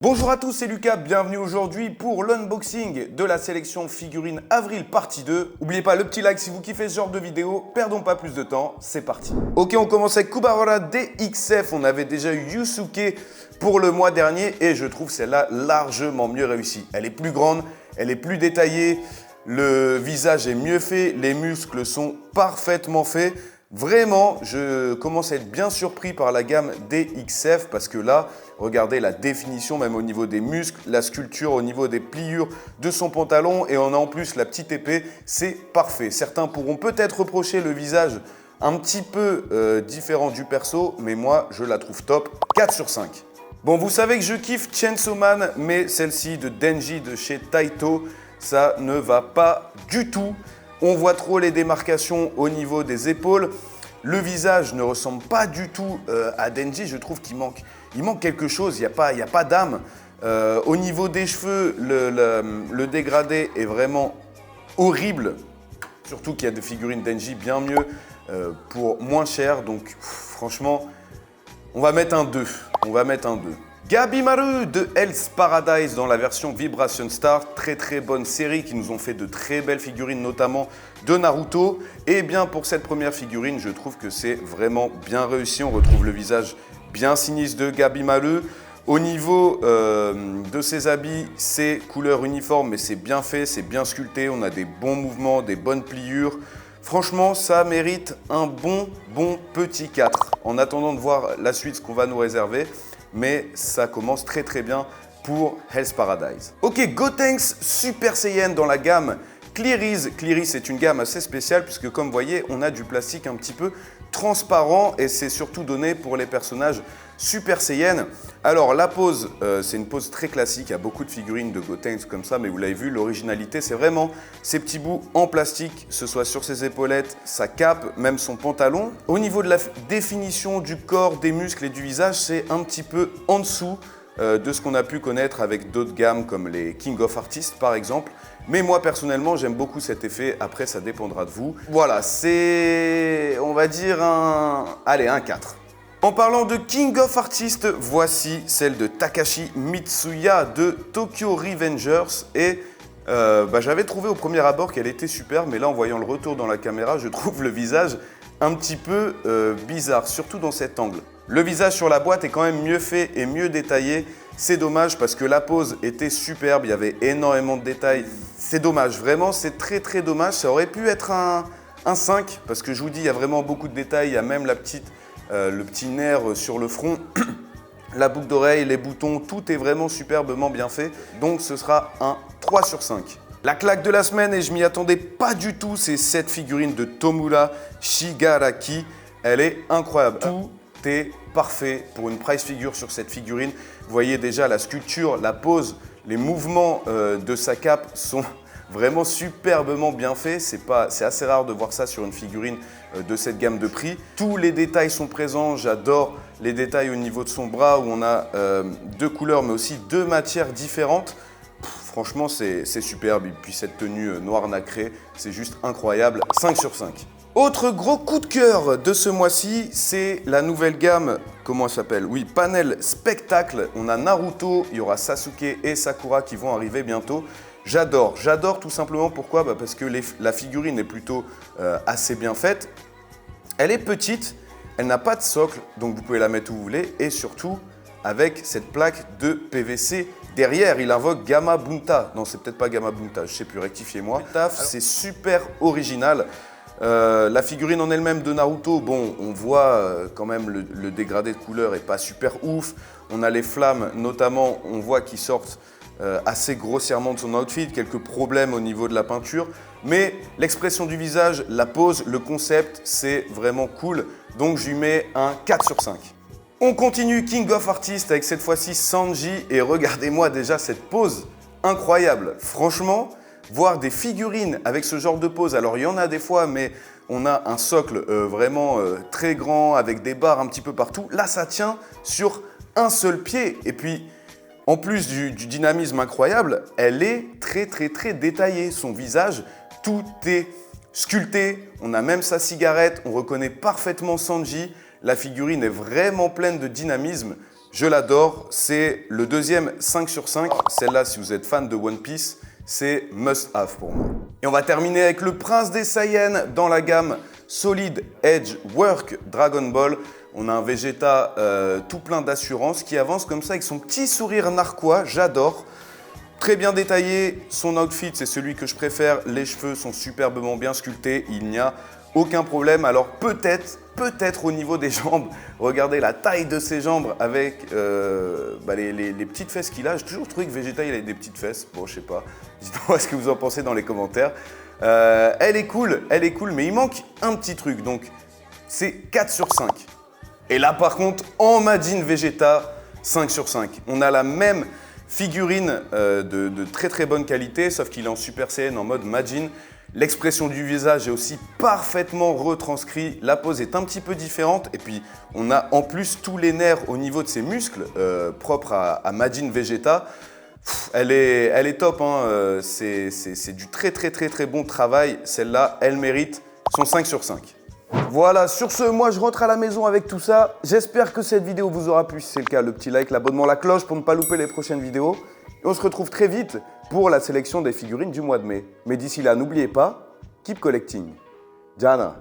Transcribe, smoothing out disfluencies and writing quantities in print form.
Bonjour à tous, c'est Lucas, bienvenue aujourd'hui pour l'unboxing de la sélection figurines Avril partie 2. N'oubliez pas le petit like si vous kiffez ce genre de vidéo, perdons pas plus de temps, c'est parti. Ok, on commence avec Kuwabara DXF, on avait déjà eu Yusuke pour le mois dernier et je trouve celle-là largement mieux réussie. Elle est plus grande, elle est plus détaillée, le visage est mieux fait, les muscles sont parfaitement faits. Vraiment, je commence à être bien surpris par la gamme DXF parce que là, regardez la définition même au niveau des muscles, la sculpture au niveau des pliures de son pantalon et on a en plus la petite épée, c'est parfait. Certains pourront peut-être reprocher le visage un petit peu différent du perso, mais moi je la trouve top, 4 sur 5. Bon, vous savez que je kiffe Chainsaw Man, mais celle-ci de Denji de chez Taito, ça ne va pas du tout. On voit trop les démarcations au niveau des épaules. Le visage ne ressemble pas du tout à Denji. Je trouve qu'il manque quelque chose. Il n'y a pas d'âme. Au niveau des cheveux, le dégradé est vraiment horrible. Surtout qu'il y a des figurines Denji bien mieux pour moins cher. Donc franchement, on va mettre un 2. On va mettre un 2. Gabimaru de Hell's Paradise dans la version Vibration Star, très bonne série qui nous ont fait de très belles figurines, notamment de Naruto. Et bien pour cette première figurine, je trouve que c'est vraiment bien réussi. On retrouve le visage bien sinistre de Gabimaru. Au niveau de ses habits, c'est couleur uniforme, mais c'est bien fait, c'est bien sculpté. On a des bons mouvements, des bonnes pliures. Franchement, ça mérite un bon petit 4. En attendant de voir la suite, ce qu'on va nous réserver. Mais ça commence très bien pour Hell's Paradise. Ok, Gotenks Super Saiyan dans la gamme Clearize. Clearize est une gamme assez spéciale puisque comme vous voyez, on a du plastique un petit peu transparent et c'est surtout donné pour les personnages Super Saiyan. Alors la pose, c'est une pose très classique, il y a beaucoup de figurines de Gotenks comme ça, mais vous l'avez vu, l'originalité c'est vraiment ces petits bouts en plastique, que ce soit sur ses épaulettes, sa cape, même son pantalon. Au niveau de la définition du corps, des muscles et du visage, c'est un petit peu en dessous de ce qu'on a pu connaître avec d'autres gammes comme les King of Artists par exemple. Mais moi personnellement j'aime beaucoup cet effet, après ça dépendra de vous. Voilà, c'est on va dire un 4. En parlant de King of Artists, voici celle de Takashi Mitsuya de Tokyo Revengers et j'avais trouvé au premier abord qu'elle était super, mais là en voyant le retour dans la caméra, je trouve le visage un petit peu bizarre, surtout dans cet angle. Le visage sur la boîte est quand même mieux fait et mieux détaillé. C'est dommage parce que la pose était superbe, il y avait énormément de détails. C'est dommage, vraiment c'est très dommage. Ça aurait pu être un 5 parce que je vous dis, il y a vraiment beaucoup de détails. Il y a même le petit nerf sur le front, la boucle d'oreille, les boutons, tout est vraiment superbement bien fait. Donc ce sera un 3 sur 5. La claque de la semaine, et je m'y attendais pas du tout, c'est cette figurine de Tomura Shigaraki. Elle est incroyable. Tout est parfait pour une price figure sur cette figurine. Vous voyez déjà la sculpture, la pose, les mouvements de sa cape sont vraiment superbement bien faits. C'est assez rare de voir ça sur une figurine de cette gamme de prix. Tous les détails sont présents. J'adore les détails au niveau de son bras où on a deux couleurs mais aussi deux matières différentes. Franchement, c'est superbe. Et puis cette tenue noire nacrée, c'est juste incroyable. 5 sur 5. Autre gros coup de cœur de ce mois-ci, c'est la nouvelle gamme, comment elle s'appelle? Oui, Panel Spectacle. On a Naruto, il y aura Sasuke et Sakura qui vont arriver bientôt. J'adore tout simplement. Pourquoi? Parce que la figurine est plutôt assez bien faite. Elle est petite, elle n'a pas de socle, donc vous pouvez la mettre où vous voulez. Et surtout, avec cette plaque de PVC derrière, il invoque Gamma Bunta. Non, c'est peut-être pas Gamma Bunta, je sais plus, rectifiez-moi. C'est super original. La figurine en elle-même de Naruto, bon, on voit quand même le dégradé de couleur est pas super ouf. On a les flammes, notamment, on voit qu'ils sortent assez grossièrement de son outfit, quelques problèmes au niveau de la peinture. Mais l'expression du visage, la pose, le concept, c'est vraiment cool. Donc je lui mets un 4 sur 5. On continue King of Artists avec cette fois-ci Sanji. Et regardez-moi déjà cette pose incroyable. Franchement, voir des figurines avec ce genre de pose, alors il y en a des fois, mais on a un socle vraiment très grand avec des barres un petit peu partout. Là, ça tient sur un seul pied. Et puis, en plus du dynamisme incroyable, elle est très détaillée. Son visage, tout est sculpté. On a même sa cigarette. On reconnaît parfaitement Sanji. La figurine est vraiment pleine de dynamisme. Je l'adore, c'est le deuxième 5 sur 5. Celle-là, si vous êtes fan de One Piece, c'est must have pour moi. Et on va terminer avec le prince des Saiyans dans la gamme Solid Edge Work Dragon Ball. On a un Vegeta tout plein d'assurance qui avance comme ça avec son petit sourire narquois, j'adore. Très bien détaillé, son outfit c'est celui que je préfère, les cheveux sont superbement bien sculptés, il n'y a aucun problème. Alors peut-être au niveau des jambes, regardez la taille de ses jambes avec les petites fesses qu'il a. J'ai toujours trouvé que Vegeta il avait des petites fesses, bon je sais pas, dites-moi ce que vous en pensez dans les commentaires. Elle est cool, mais il manque un petit truc, donc c'est 4 sur 5. Et là par contre, en Majin Vegeta, 5 sur 5. On a la même figurine de très bonne qualité, sauf qu'il est en Super Saiyan en mode Majin. L'expression du visage est aussi parfaitement retranscrite, la pose est un petit peu différente et puis on a en plus tous les nerfs au niveau de ses muscles propres à Majin Vegeta. Elle est top, hein. C'est du très bon travail. Celle-là, elle mérite son 5 sur 5. Voilà, sur ce, moi je rentre à la maison avec tout ça. J'espère que cette vidéo vous aura plu. Si c'est le cas, le petit like, l'abonnement, la cloche pour ne pas louper les prochaines vidéos. Et on se retrouve très vite pour la sélection des figurines du mois de mai. Mais d'ici là, n'oubliez pas, keep collecting. Jana.